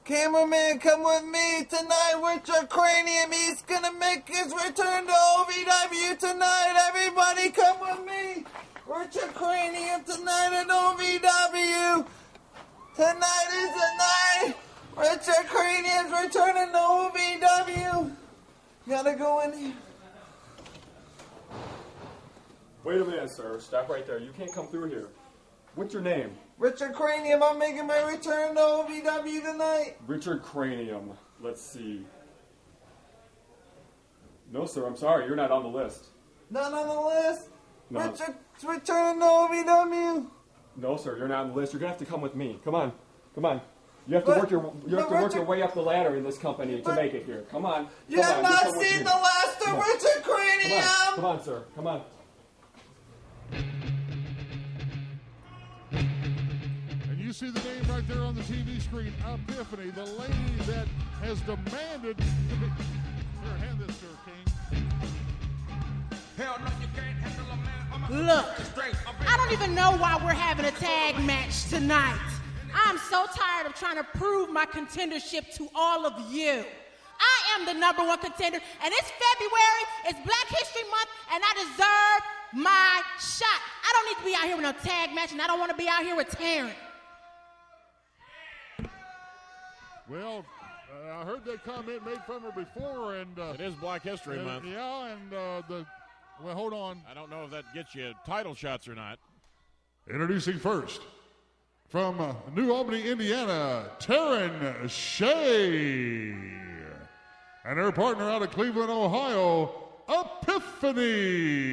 Cameraman, come with me tonight. Richard Cranium, he's gonna make his return to OVW tonight. Everybody, come with me. Richard Cranium tonight at OVW. Tonight is the night. Richard Cranium's returning to OVW. Gotta go in here. Wait a minute, sir. Stop right there. You can't come through here. What's your name? Richard Cranium, I'm making my return to OVW tonight. Richard Cranium. Let's see. No, sir, I'm sorry. You're not on the list. Not on the list? No. Richard's returning to OVW. No, sir, you're not on the list. You're going to have to come with me. Come on. Come on. You have to work your way up the ladder in this company to make it here. Come on. You have not seen the last of Richard Cranium. Come on, sir. Come on. You see the name right there on the TV screen, Epiphany, the lady that has demanded to be... Here, hand this to her, King. Hell no, you can't handle a man. Look, I don't even know why we're having a tag match tonight. I'm so tired of trying to prove my contendership to all of you. I am the #1 contender, and it's February, it's Black History Month, and I deserve my shot. I don't need to be out here with no tag match, and I don't want to be out here with Taryn. Well, I heard that comment made from her before, and it is Black History Month. Yeah, and well, hold on. I don't know if that gets you title shots or not. Introducing first, from New Albany, Indiana, Taryn Shay, and her partner out of Cleveland, Ohio, Epiphany.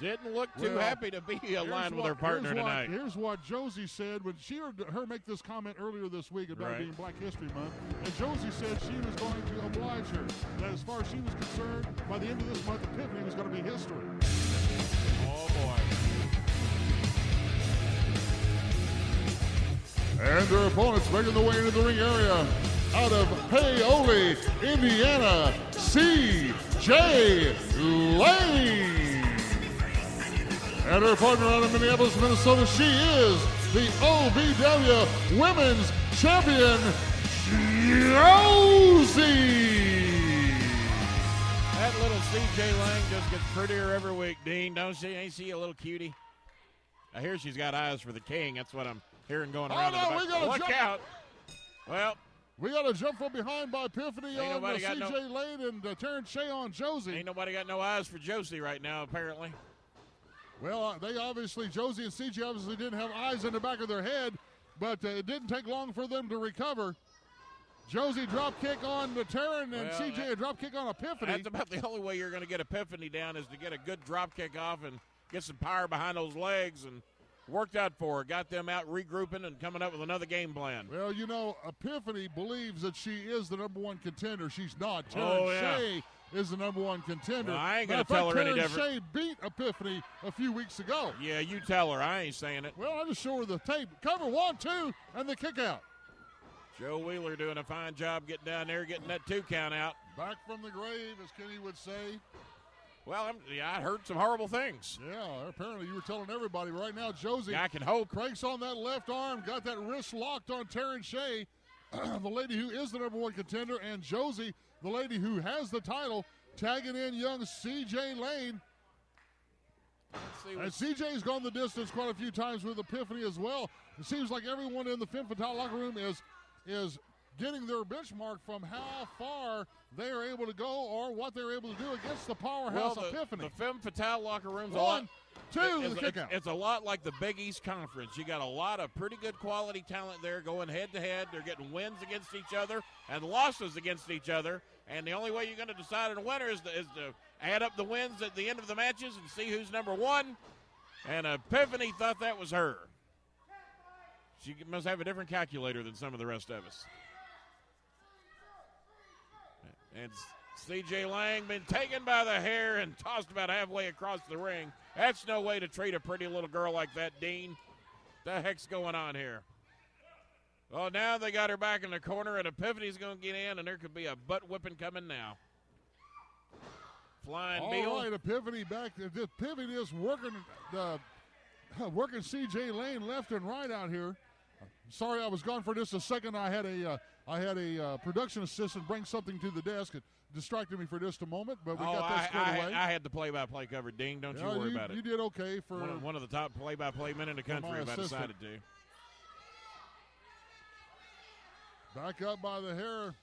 Didn't look too happy to be aligned with her partner tonight. Here's what Josie said when she heard her make this comment earlier this week about being Black History Month. And Josie said she was going to oblige her. That as far as she was concerned, by the end of this month, Epiphany was going to be history. Oh, boy. And their opponents making their way into the ring area out of Paoli, Indiana, C.J. Lane. And her partner out of Minneapolis, Minnesota, she is the OVW Women's Champion, Josie. That little C.J. Lang just gets prettier every week, Dean. Ain't she a little cutie? I hear she's got eyes for the king. That's what I'm hearing going around. Look out. Well, we got a jump from behind by Epiphany on C.J. Lane and Taryn Shay on Josie. Ain't nobody got no eyes for Josie right now, apparently. Well, they obviously, Josie and CJ obviously didn't have eyes in the back of their head, but it didn't take long for them to recover. Josie drop kick on the Taryn and CJ a drop kick on Epiphany. That's about the only way you're going to get Epiphany down is to get a good drop kick off and get some power behind those legs, and worked out for her. Got them out regrouping and coming up with another game plan. Well, you know, Epiphany believes that she is the #1 contender. She's not. Taryn Shay is the #1 contender. Well, I ain't going to tell her any different. Taryn Shay beat Epiphany a few weeks ago. Yeah, you tell her. I ain't saying it. Well, I just show her the tape. Cover 1, 2, and the kick out. Joe Wheeler doing a fine job getting down there, getting that 2 count out. Back from the grave, as Kenny would say. Well, I heard some horrible things. Yeah, apparently you were telling everybody right now. Josie, I can hope. Cranks on that left arm, got that wrist locked on Taryn Shay, the lady who is the #1 contender, and Josie, the lady who has the title, tagging in young C.J. Lane. And C.J.'s gone the distance quite a few times with Epiphany as well. It seems like everyone in the Femme Fatale locker room is getting their benchmark from how far they are able to go or what they're able to do against the powerhouse Epiphany. The Femme Fatale locker room's it's a lot like the Big East Conference. You got a lot of pretty good quality talent there going head-to-head. They're getting wins against each other and losses against each other. And the only way you're going to decide a winner is to add up the wins at the end of the matches and see who's #1. And Epiphany thought that was her. She must have a different calculator than some of the rest of us. And C.J. Lang been taken by the hair and tossed about halfway across the ring. That's no way to treat a pretty little girl like that, Dean. The heck's going on here? Well, now they got her back in the corner, and Epiphany's going to get in, and there could be a butt-whipping coming now. Flying Beal. All right, Epiphany back. Epiphany is working C.J. Lane left and right out here. Sorry, I was gone for just a second. I had a production assistant bring something to the desk. It distracted me for just a moment, but we got that squared away. I had the play-by-play covered, Dean. Don't you worry about it. You did okay for one of the top play-by-play men in the country, if I decided to. Back up by the hair.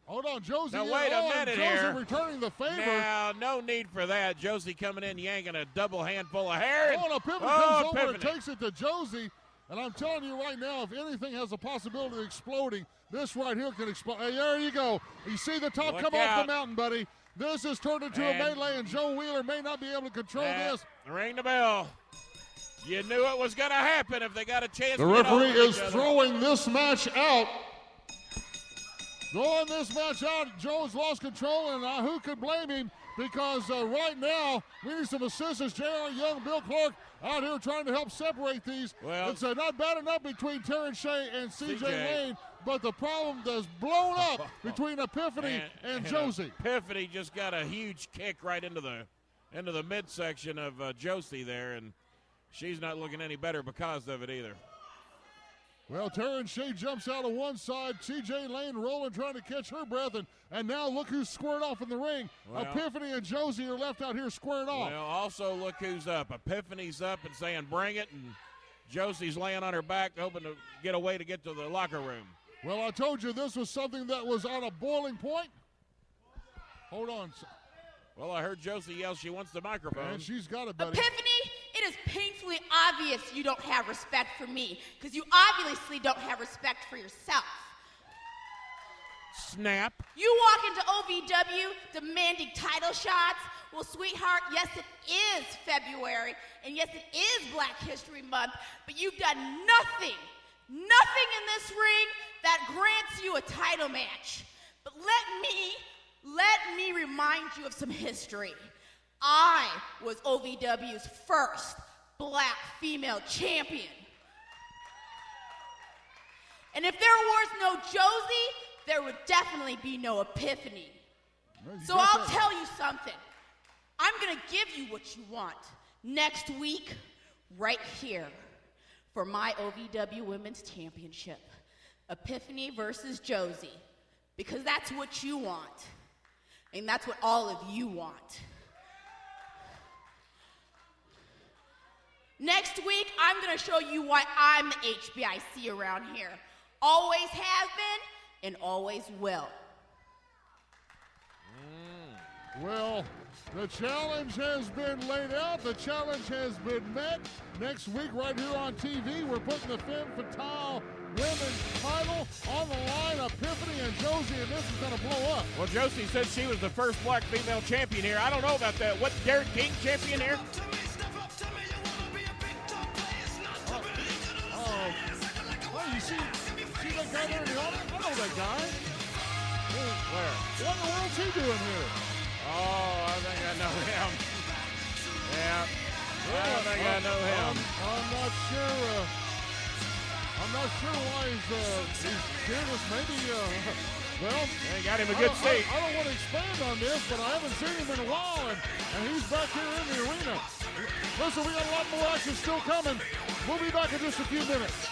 Hold on, Josie. Now, wait a minute Josie here. Returning the favor. Now, no need for that. Josie coming in, yanking a double handful of hair. Epiphany comes over and takes it to Josie. And I'm telling you right now, if anything has a possibility of exploding, this right here can explode. Hey, there you go. You see the top come off the mountain, buddy. This has turned into a melee, and Joe Wheeler may not be able to control this. Ring the bell. You knew it was going to happen if they got a chance. The referee is throwing this match out. Throwing this match out. Joe's lost control, and who could blame him? Because right now, we need some assistance. J.R. Young, Bill Clark out here trying to help separate these. Well, it's not bad enough between Taryn Shay and C.J. Lane, but the problem has blown up between Epiphany and Josie. Epiphany just got a huge kick right into the midsection of Josie there, and she's not looking any better because of it either. Well, Taryn Shay jumps out of one side. C.J. Lane rolling, trying to catch her breath. And now look who's squared off in the ring. Well, Epiphany and Josie are left out here squared off. Well, also look who's up. Epiphany's up and saying, bring it. And Josie's laying on her back, hoping to get away to get to the locker room. Well, I told you this was something that was on a boiling point. Hold on. Well, I heard Josie yell she wants the microphone. And she's got it, buddy. Epiphany, it is painfully obvious you don't have respect for me because you obviously don't have respect for yourself. Snap. You walk into OVW demanding title shots. Well, sweetheart, yes, it is February, and yes, it is Black History Month, but you've done nothing in this ring that grants you a title match. But let me remind you of some history. I was OVW's first Black female champion. And if there was no Josie, there would definitely be no Epiphany. So I'll tell you something. I'm going to give you what you want next week, right here, for my OVW Women's Championship. Epiphany versus Josie. Because that's what you want. And that's what all of you want. Next week, I'm going to show you why I'm the HBIC around here. Always have been and always will. Well, the challenge has been laid out. The challenge has been met. Next week, right here on TV, we're putting the Femme Fatale Women's title on the line. Epiphany and Josie, and this is going to blow up. Well, Josie said she was the first Black female champion here. I don't know about that. What, Derek King champion here? You see that guy there in the audience? I know that guy. Where? What in the world's he doing here? Oh, I think I know him. Yeah. I think I know him. I'm not sure why he's doing this. Maybe, well. They got him a good seat. I don't want to expand on this, but I haven't seen him in a while, and he's back here in the arena. Listen, we got a lot more action still coming. We'll be back in just a few minutes.